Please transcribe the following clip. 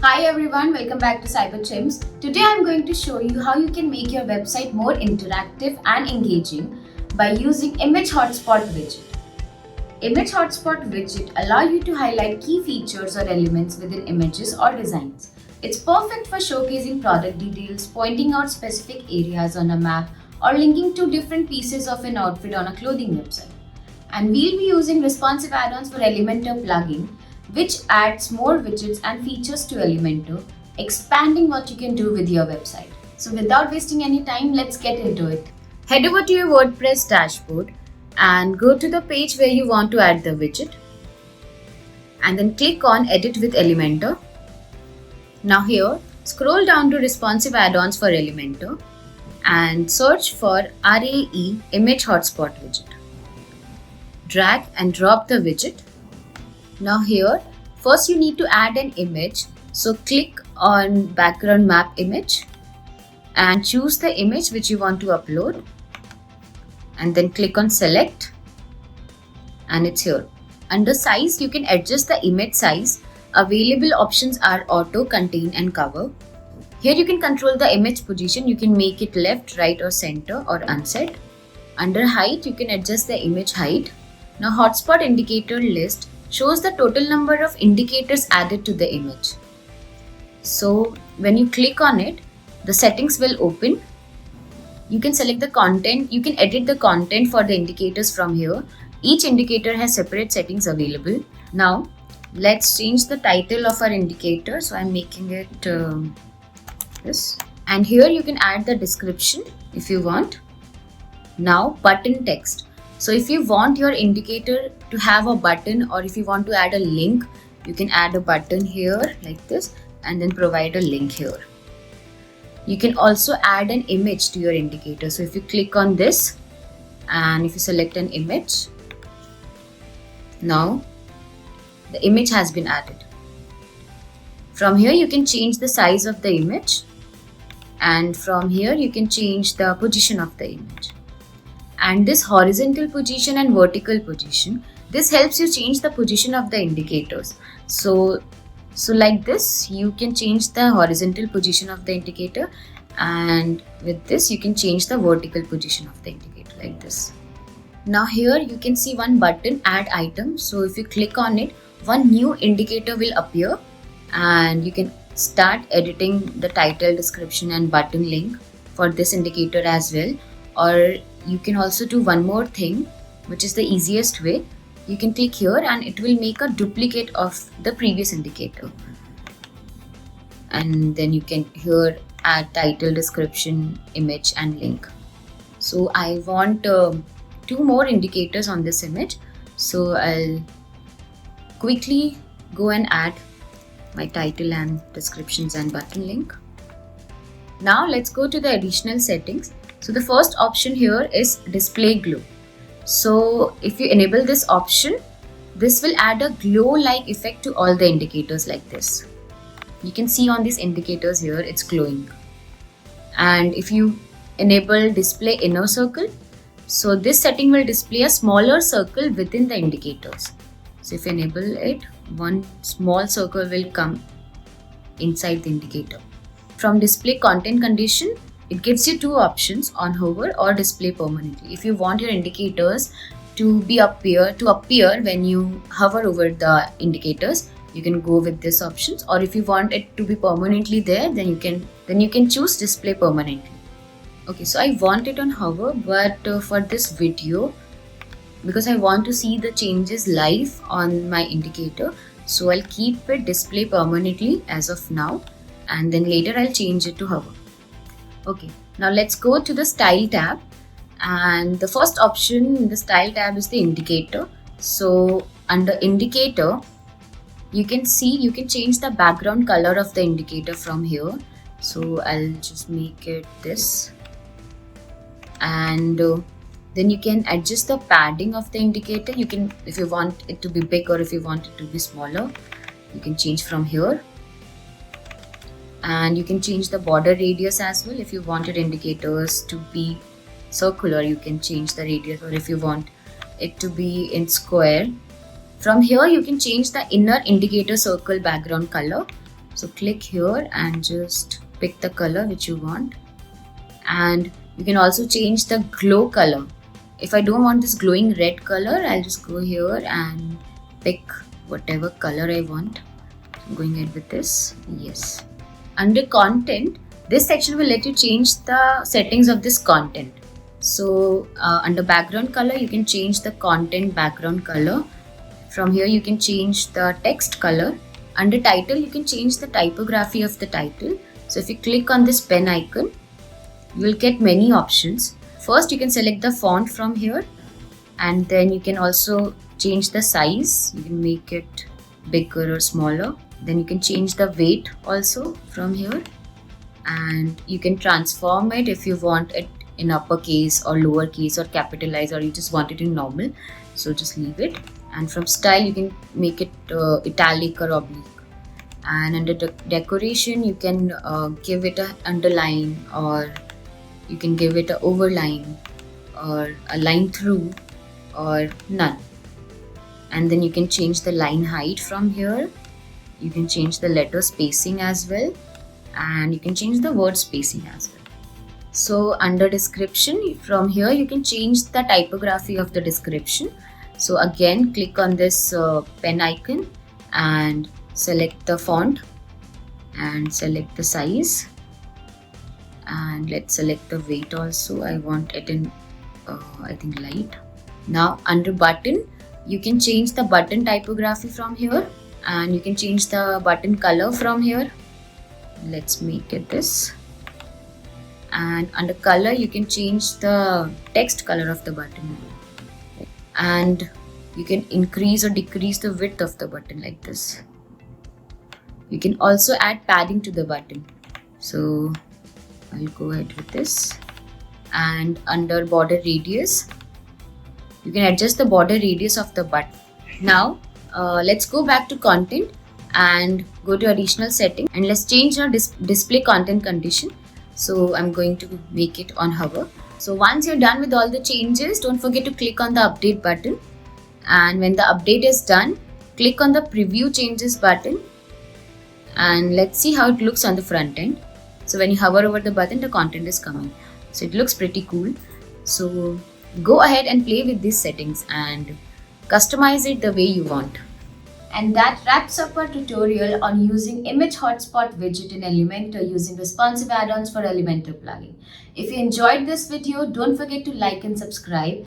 Hi everyone, welcome back to CyberChims. Today I'm going to show you how you can make your website more interactive and engaging by using Image Hotspot widget. Image Hotspot widget allow you to highlight key features or elements within images or designs. It's perfect for showcasing product details, pointing out specific areas on a map, or linking to different pieces of an outfit on a clothing website. And we'll be using responsive add-ons for Elementor plugin, which adds more widgets and features to Elementor, expanding what you can do with your website. So without wasting any time, let's get into it. Head over to your WordPress dashboard and go to the page where you want to add the widget, and then click on Edit with Elementor. Now here, scroll down to Responsive Add-ons for Elementor and search for RAE Image Hotspot widget. Drag and drop the widget. Now here, first you need to add an image. So click on background map image and choose the image which you want to upload. And then click on select, and it's here. Under size, you can adjust the image size. Available options are auto, contain and cover. Here you can control the image position. You can make it left, right or center or unset. Under height, you can adjust the image height. Now hotspot indicator list shows the total number of indicators added to the image. So when you click on it, the settings will open. You can select the content, you can edit the content for the indicators from here. Each indicator has separate settings available. Now let's change the title of our indicator. So I'm making it this. And here you can add the description if you want. Now button text. So if you want your indicator to have a button, or if you want to add a link, you can add a button here like this and then provide a link here. You can also add an image to your indicator. So if you click on this and if you select an image, now the image has been added. From here you can change the size of the image, and from here you can change the position of the image. And this horizontal position and vertical position, this helps you change the position of the indicators. So like this, you can change the horizontal position of the indicator, and with this you can change the vertical position of the indicator like this. Now here you can see one button, add item. So if you click on it, one new indicator will appear and you can start editing the title, description and button link for this indicator as well. Or you can also do one more thing, which is the easiest way. You can click here and it will make a duplicate of the previous indicator. And then you can here add title, description, image and link. So I want 2 more indicators on this image. So I'll quickly go and add my title and descriptions and button link. Now let's go to the additional settings. So the first option here is display glow. So if you enable this option, this will add a glow-like effect to all the indicators like this. You can see on these indicators here, it's glowing. And if you enable display inner circle, so this setting will display a smaller circle within the indicators. So if you enable it, one small circle will come inside the indicator. From display content condition, it gives you 2 options, on hover or display permanently. If you want your indicators to appear when you hover over the indicators, you can go with this options. Or if you want it to be permanently there, then you can choose display permanently. Okay, so I want it on hover, but for this video, because I want to see the changes live on my indicator, so I'll keep it display permanently as of now, and then later I'll change it to hover. Okay, now let's go to the style tab, and the first option in the style tab is the indicator. So under indicator, you can change the background color of the indicator from here. So I'll just make it this, and then you can adjust the padding of the indicator. You can, if you want it to be big or if you want it to be smaller, you can change from here. And you can change the border radius as well. If you want your indicators to be circular, you can change the radius, or if you want it to be in square. From here you can change the inner indicator circle background color. So click here and just pick the color which you want. And you can also change the glow color. If I don't want this glowing red color, I'll just go here and pick whatever color I want. I'm going ahead with this. Yes. Under content, this section will let you change the settings of this content. So under background color, you can change the content background color. From here, you can change the text color. Under title, you can change the typography of the title. So if you click on this pen icon, you will get many options. First, you can select the font from here, and then you can also change the size. You can make it bigger or smaller. Then you can change the weight also from here, and you can transform it if you want it in uppercase or lowercase or capitalized, or you just want it in normal. So just leave it. And from style, you can make it italic or oblique. And under the decoration, you can give it an underline, or you can give it an overline, or a line through, or none. And then you can change the line height from here. You can change the letter spacing as well, and you can change the word spacing as well. So under description, from here you can change the typography of the description. So again, click on this pen icon and select the font and select the size, and let's select the weight also. I want it in I think light. Now under button, you can change the button typography from here, and you can change the button color from here. Let's make it this. And under color, you can change the text color of the button, and you can increase or decrease the width of the button like this. You can also add padding to the button. So I'll go ahead with this. And under border radius, you can adjust the border radius of the button. Now let's go back to content and go to additional setting, and let's change our display content condition. So I'm going to make it on hover. So once you're done with all the changes, don't forget to click on the update button. And when the update is done, click on the preview changes button, and let's see how it looks on the front end. So when you hover over the button, the content is coming. So it looks pretty cool. So go ahead and play with these settings and customize it the way you want. And that wraps up our tutorial on using Image Hotspot widget in Elementor using responsive add-ons for Elementor plugin. If you enjoyed this video, don't forget to like and subscribe.